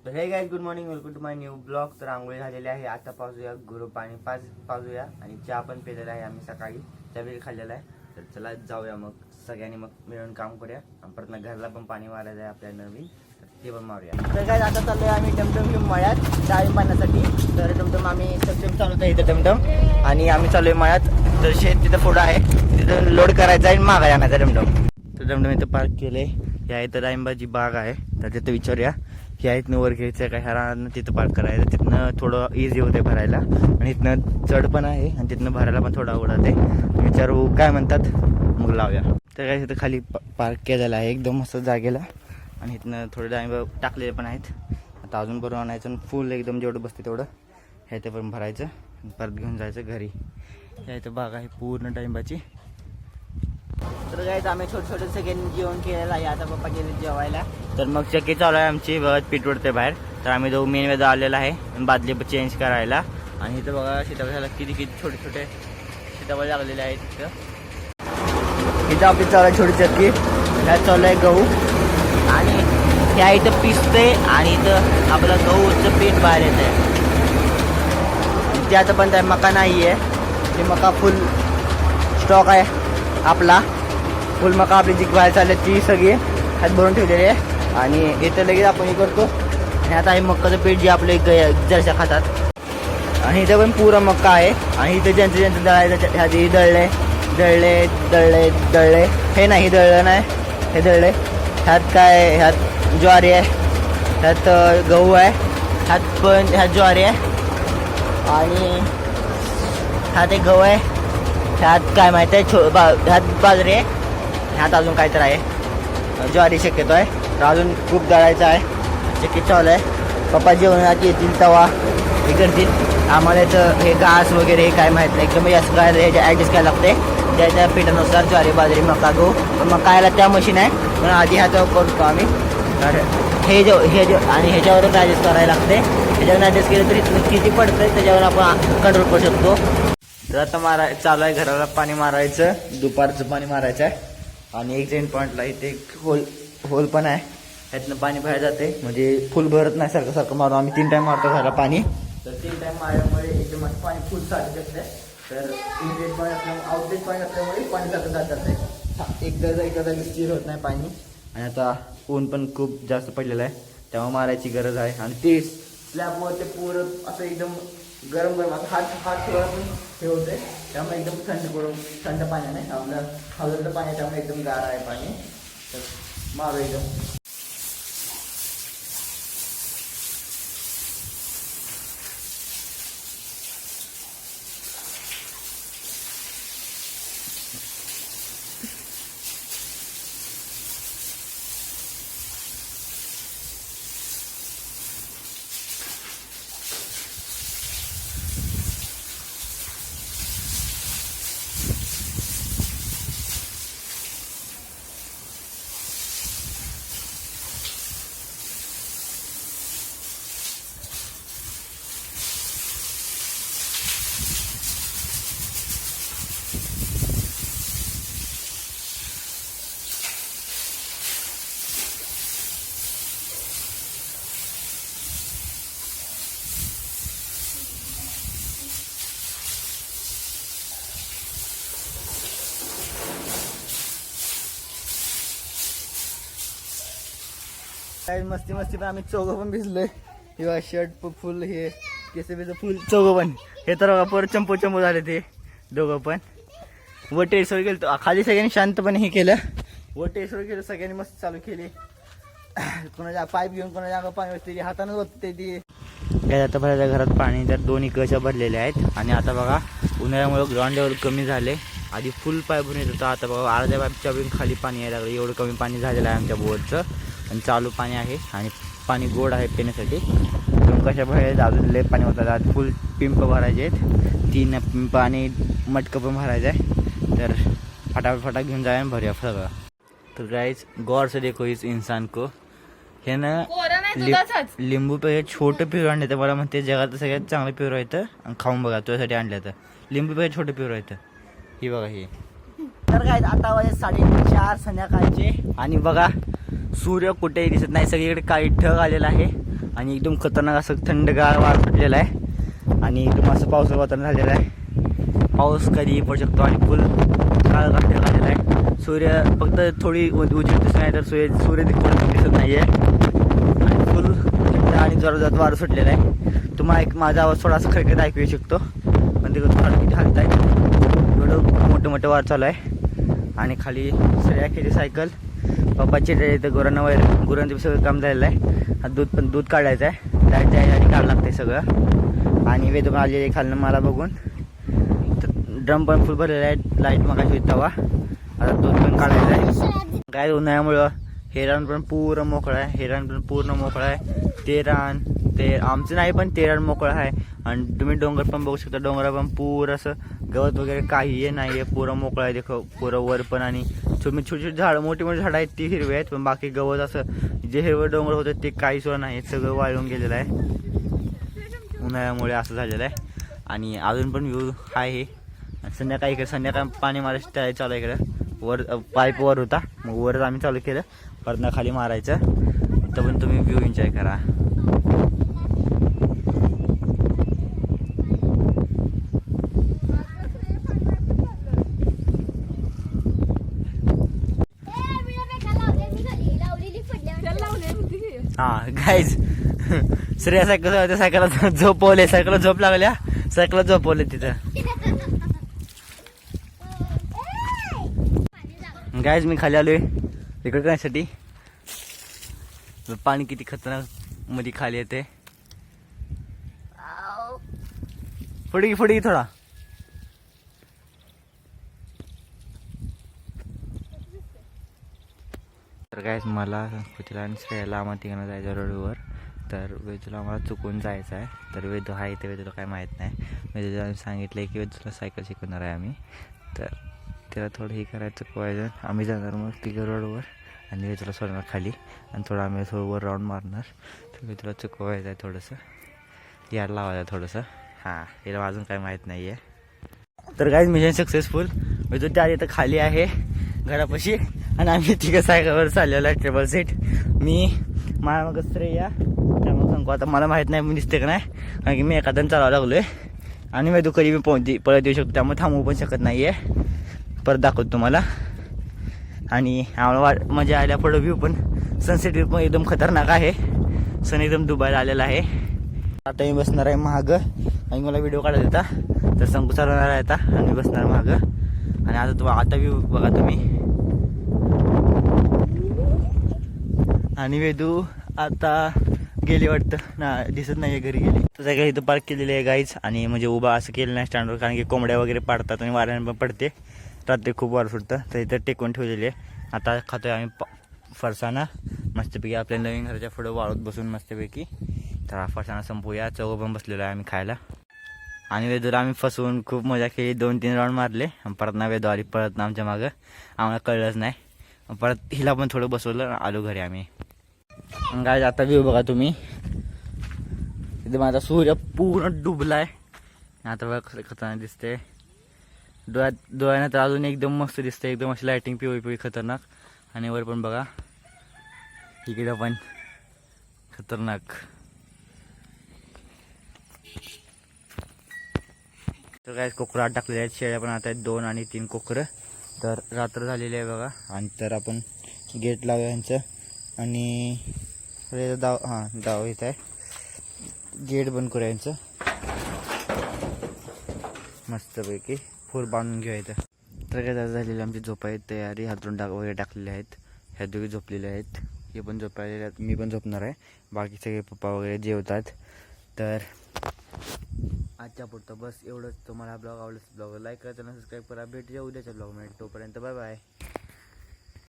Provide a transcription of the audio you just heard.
तर hey guys good morning, welcome to my new blog. तर आंघोळी झालेली आहे. आता पाजूया गुरु पाणी पाजूया आणि चहा पण पिलेला आहे आम्ही सकाळी, चहा बी खाल्लेला आहे. तर चला जाऊया मग सगळ्यांनी मग मिळून काम करूया. आणि परत घरला पण पाणी मारायचं आहे आपल्या नवीन, तर ते पण मारूया. तर गाईज आता चाललोय आम्ही टमटम घेऊन मळ्यात डाळिंब पाण्यासाठी. तर टमटम आम्ही सक्षम चालवत आहे इथं टमटम, आणि आम्ही चाललोय मळ्यात. तर शेत तिथं पुढं आहे, तिथं लोड करायचं आहे आणि मागायला आणायचा टमटम. तर टमटम इथं पार्क केले. या इथं डाळिंबाची बाग आहे, तर तिथं विचारूया की इथनं वर घ्यायचं काय ह्या तिथं पार्क करायचं. तिथनं थोडं इझी होते भरायला, आणि इथनं चढ पण आहे आणि तिथनं भरायला पण थोडं अवघड आहे. विचारू काय म्हणतात, मग लावूया. तर काय तिथं खाली पार्क केलेलं आहे एकदम मस्त जागेला, आणि इथनं थोडे डाळिंब टाकलेले पण आहेत. आता अजून भरून आणायचं आणि फुल एकदम जेवढं बसते तेवढं ह्या इथं पण भरायचं, परत घेऊन जायचं घरी. ह्या इथं बाग आहे पूर्ण डाळिंबाची. तर काय आम्ही छोटे सगळ्यांनी जेवण केलेलं आहे. आता पप्पा गेले जेवायला. तर मग चक्की चालू आहे आमची, बघा पीठ उडते बाहेर. तर आम्ही जो मेन वेदा आलेला आहे बादली चेंज करायला. आणि इथं बघा सीताफळाला किती छोटे छोटे सीताफळ लागलेले आहेत. इथं आपली चालू आहे छोटी चक्की. ह्यात चालू आहे गहू, आणि ह्या इथं पिसते, आणि इथं आपलं गहूचं पीठ बाहेर येत आहे. ते आता पण त्या मका नाही आहे, ते मका फुल स्टॉक आहे आपला. फुल मका आपली जी बाहेर चालली ती सगळी हात भरून ठेवलेली आहे. आणि इथं लगेच आपण हे करतो. आणि आता हे मक्काचं पीठ जे आपले जरशा खातात, आणि इथं पण पुरा मक्का आहे. आणि इथं ज्यांचं दळायचं ह्याची दळले हे नाही, दळलं नाही, हे दळले. ह्यात काय, ह्यात ज्वारी आहे, ह्यात गहू आहे, ह्यात ज्वारी आहे, आणि ह्यात एक गहू आहे, ह्यात काय माहिती आहे ह्यात बाजरी आहे, ह्यात अजून काय तर आहे ज्वारी शक्यतो आहे. तर अजून खूप दळायचं आहे. चक्की चालू आहे. पप्पा जेवणात येतील तेव्हा हे करतील. आम्हाला याचं हे घास वगैरे हे काय माहीत नाही, एकदम जास्त काय ह्याच्या ॲडजस्ट करायला लागते. त्याच्या पिठानुसार ज्वारी बाजरी मका गहू. पण मका यायला त्या मशीन आहे, पण आधी ह्याचं करतो आम्ही. तर हे आणि ह्याच्यावरच ॲडजस्ट करायला लागते. ह्याच्यावर ॲडजस्ट केलं तरी किती पडतं त्याच्यावर आपण कंट्रोल करू शकतो. तर आता चालू आहे घराला पाणी मारायचं, दुपारचं पाणी मारायचं आहे. आणि एक जैन पॉईंटला इथे होल पण आहे, ह्यातनं पाणी बाहेर जाते. म्हणजे फुल भरत नाही, सारखं मारून आम्ही 3 टाइम मारतो घराला पाणी. तर 3 टाइम मारल्यामुळे एकदम पाणी फुल साठू शकते. तर इनलेट पॉईंट असल्यामुळे आउटलेट पॉईंट असल्यामुळे पाणी सारखं जात जाते, एकदा स्थिर होत नाही पाणी. आणि आता ऊन पण खूप जास्त पडलेलं आहे, तेव्हा मारायची गरज आहे. आणि ते स्लॅबवर ते पुरं असं एकदम गरम असं हात ठेवायला पण हे होते, त्यामुळे एकदम थंड पाण्याने आपलं हवेतलं पाणी, त्यामुळे एकदम गार आहे पाणी. तर मारू एकदम. काय मस्ती पण आम्ही चौघं पण भिजलोय. किंवा शर्ट फुल, हे केस फुल, चौघं पण. हे तर परत चंपू झाले ते दोघं पण. व टेसवर गेलो खाली, सगळ्यांनी शांतपणे हे केलं. व टेसवर गेलो सगळ्यांनी, मस्त चालू केली. कोणाच्या पाईप घेऊन कोणाच्या अंगा पाणी वाजते, हातानं होते ती. काय आता भरायच्या घरात पाणी, तर 2 कशा भरलेल्या आहेत. आणि आता बघा उन्हाळ्यामुळे ग्राउंड लेवल कमी झाले. आधी फुल पाईप भरून येत होतं, आता बघा अर्ध्या पाईपच्या पण खाली पाणी यायला लागलं. एवढं कमी पाणी झालेलं आहे आमच्या बोरचं. आणि चालू पाणी आहे, आणि पाणी गोड आहे पिण्यासाठी. 2 कशा भरायचे, अजून लय पाणी होतात. आज फुल पिंप भरायचे आहेत, 3 पिंप आणि मटकं पण भरायचं आहे. तर फटाफट घेऊन जाय आणि भरूया सगळं. तर गाइस गौर से देखो इस इंसान को. हे ना लिंबू पेक्षा छोटं पिवरं आणलं तर मला म्हणते जगात सगळ्यात चांगलं पिवरं येतं, आणि खाऊन बघा तुझ्यासाठी आणलं तर. लिंबू पेक्षा छोटं पिवरं येतं. ही बघा हे. तर काय आता वाजले 4:30 संध्याकाळचे, आणि बघा सूर्य कुठेही दिसत नाही, सगळीकडे काळी ढग आलेला आहे. आणि एकदम खतरनाक असं थंडगार वार सुटलेला आहे आणि एकदम असं पावसाचं वातावरण झालेलं आहे. पाऊस कधी पडू शकतो आणि फुल काळ झालेला आहे. सूर्य फक्त थोडी उजेड दिसत नाही तर सूर्य दिसत नाही आहे आणि फुल थंड आणि जोरात वारं सुटलेलं आहे. तुम्हाला एक माझा आवाज थोडासा खरखत ऐकू येऊ शकतो पण ते थोडं किती हालत आहे. एवढं मोठं वार चालू आहे आणि खाली सगळ्या खेळी सायकल पप्पाची इथं गुरांचं सगळं काम झालेलं आहे. दूध काढायचं आहे. लाईट जायसाठी काढायला लागते सगळं आणि वेद आलेले खालनं मला बघून ड्रम पण फुल भरलेला आहे. लाईट मगाशी तवा आता दूध पण काढायचं आहे. काय उन्हाळ्यामुळं हे रान पण पूर्ण मोकळं आहे. ते रान ते आमचं नाही पण ते रान मोकळं आहे आणि तुम्ही डोंगर पण बघू शकता. डोंगरा पण पूर असं गवत वगैरे काही नाही आहे. पुरं मोकळं आहे. देखो पुरं वर पण आणि छोटी झाडं मोठी झाडं आहेत ती हिरवी आहेत पण बाकी गवत असं जे हिरवं डोंगर होतं ते काही सुद्धा नाही. सगळं वाळून गेलेलं आहे उन्हाळ्यामुळे असं झालेलं आहे. आणि अजून पण व्ह्यू आहे. संध्याकाळी पाणी मारायचं चालू आहे इकडं. वर पाईप वर होता मग वरच आम्ही चालू केलं. परत खाली मारायचं तर पण तुम्ही व्ह्यू एन्जॉय करा. हा गाईज श्रेया सायकल झोपवले. सायकल झोप लागल्या. सायकल झोपवले तिथं. गाईज मी खाली आलोय इकडे करण्यासाठी. पाणी किती खतरनाक मध्ये खाली येते. फुडी थोडा. तर गाईज मला संस्कृतीला आणि श्रेयाला आम्हाला तिकडनं जायचं रोडवर. तर वेदूला आम्हाला चुकून जायचं आहे. तर वेदू आहे ते वेदूला काय माहीत नाही. वेदूला आम्ही सांगितलं आहे की वेदूला सायकल शिकवणार आहे आम्ही. तर त्याला थोडं हे करायचं चुकवायचं. आम्ही जाणार मग तिघं रोडवर आणि वेदूला सोडणार खाली आणि थोडं आम्ही वर राऊंड मारणार. तर वेदूला चुकवायचं आहे थोडंसं. यायला लावायचं थोडंसं. हां याला अजून काय माहीत नाही आहे. तर गाईज मिशन सक्सेसफुल. वेदू त्या इथं खाली आहे घरापाशी आणि आम्ही तिघं सायकलवर चाललेलो आहे. Treble seat. मी माझ्या मग श्रेया त्यामुळे सांगू आता मला माहीत नाही मी दिसते का नाही कारण की मी एखाद्यानं चालावं लागलो आहे आणि वेदू कधी मी पळत येऊ शकतो त्यामुळे थांबवू पण शकत नाही आहे. परत दाखवतो तुम्हाला. आणि आम्हाला मजा आल्या पुढं व्ह्यू पण सनसेट व्ह्यू पण एकदम खतरनाक आहे. सन एकदम दुबायला आलेला आहे. आता मी बसणार आहे महागं आणि मला व्हिडिओ काढत येता तर संकू चालवणार आहे आता आणि मी बसणार महागं. आणि आता व्ह्यू बघा तुम्ही. आणि वेदू आता गेली वाटतं ना दिसत नाही आहे घरी गेली. तर जागा इथं पार्क केलेली आहे गाईज आणि म्हणजे उभा असं केलं नाही स्टँडवर कारण की कोंबड्या वगैरे पाडतात आणि वाऱ्याने पण पडते. रात्री खूप वार सुटतं तर इथं टेकून ठेवलेली आहे. आता खातोय आम्ही फरसाणा मस्तपैकी. आपल्या नवीन घराच्या पुढं वाळूत बसून मस्तपैकी. तर फरसाणा संपूया. चौघं पण बसलेलो आहे आम्ही खायला. आणि वेदूला आम्ही फसवून खूप मजा केली. 2-3 राऊंड मारले परत ना वेदू आली परत ना आमच्या मागं. आम्हाला कळलंच नाही. परत हिला पण थोडं बसवलं आलो घरी आम्ही. गाईज आता व्ह्यू बघा तुम्ही. इथे माझा सूर्य पूर्ण डुबलाय. आता बघा कसं खतरनाक दिसते. डोळ्यानं तर अजून एकदम मस्त दिसते. एकदम अशी लायटिंग पिवळी खतरनाक. आणि वर पण बघा इकडं पण खतरनाक. तर काय कोकरं टाकलेले आहेत. शेळ्या पण आता आहेत 2 आणि 3 कोकरं. तर रात्र झालेली आहे बघा. आणि तर आपण गेट लावूया यांचं आणि दाव येत आहे. गेट बंद करूया यांचं मस्तपैकी. फूल बांधून घेऊया इथं. तर काय झालेली आमची झोपायची तयारी. हातरून वगैरे टाकलेले आहेत. ह्या दोघी झोपलेले आहेत. हे पण झोपायले आहेत. मी पण झोपणार आहे. बाकी सगळे पप्पा वगैरे जेवतात. तर आजच्या पुरतं बस एवढंच. तुम्हाला ब्लॉग आवडला ब्लॉग लाईक करा, सबस्क्राईब करा. भेटूया उद्याच्या ब्लॉगमध्ये. तोपर्यंत बाय बाय.